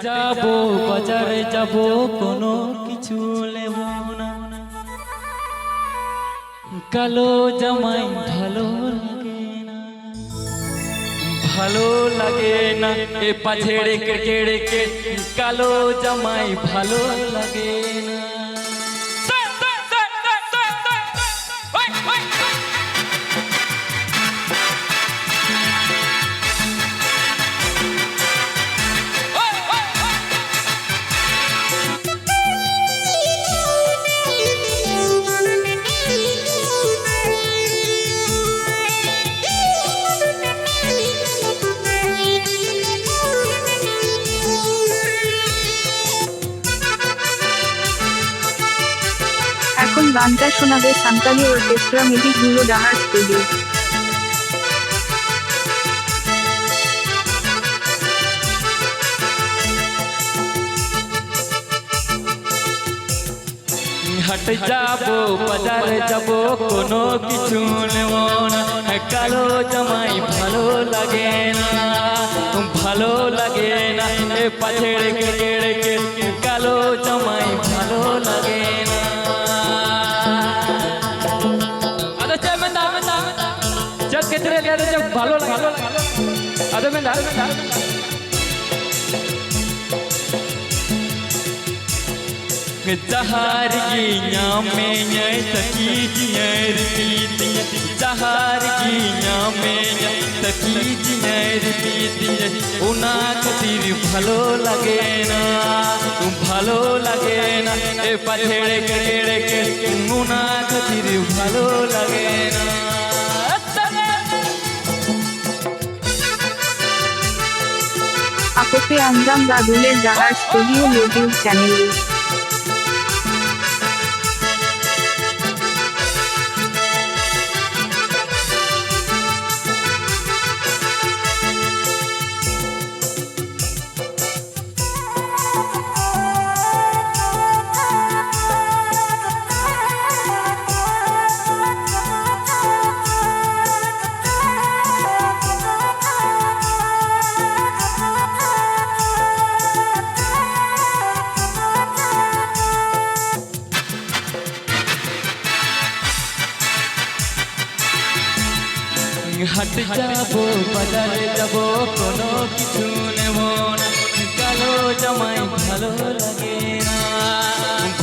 যাবো বাজারে যাবো কোনো কিছু নেব না, কালো জামাই ভালো লাগে না, ভালো লাগে না এ পাছেড়ে কেড়ে কে, কালো জামাই ভালো লাগে না। এখন গানটা শোনাবে সান্তালি অর্কেস্ট্রা মিউজিক গুলো ডাহার স্টুডিও। হাট যাবো বাজারে যাবো কোনো কিছু নেব না, কালো জামাই ভালো লাগে না, ভালো লাগে না এ পাছেড়ে কেড়ে কে, কালো জামাই ভালো লাগে না। আরে চল মেন্দা চল কেতরে লে চল ভালো লাগে, আরে মেন্দা जहार की में तकी जियर पीती, जहार की में तकी जियर पीती, उना खातिर ভালো লাগে না, ভালো লাগে না এ পাছেড়ে কেড়ে কে, উনা খাतिर ভালো লাগে না। আপকে আঞ্জাম রাদুলের ডাহার স্টুডিও ইউটিউব চ্যানেল। হাট যাবো বাজারে যাবো কোনো কিছু নেব না, কালো জামাই ভালো লাগে না,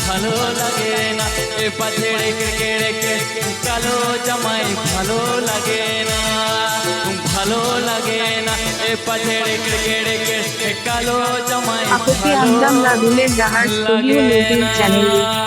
ভালো লাগে না এ পাছেড়ে কেড়ে কে, কালো জামাই ভালো লাগে না, ভালো লাগে না এ পাছেড়ে কেড়ে কে, কালো জামাই আপকে ভালো আঞ্জাম রাদুলের ডাহার স্টুডিও ইউটিউব লাগে চ্যানেল। না।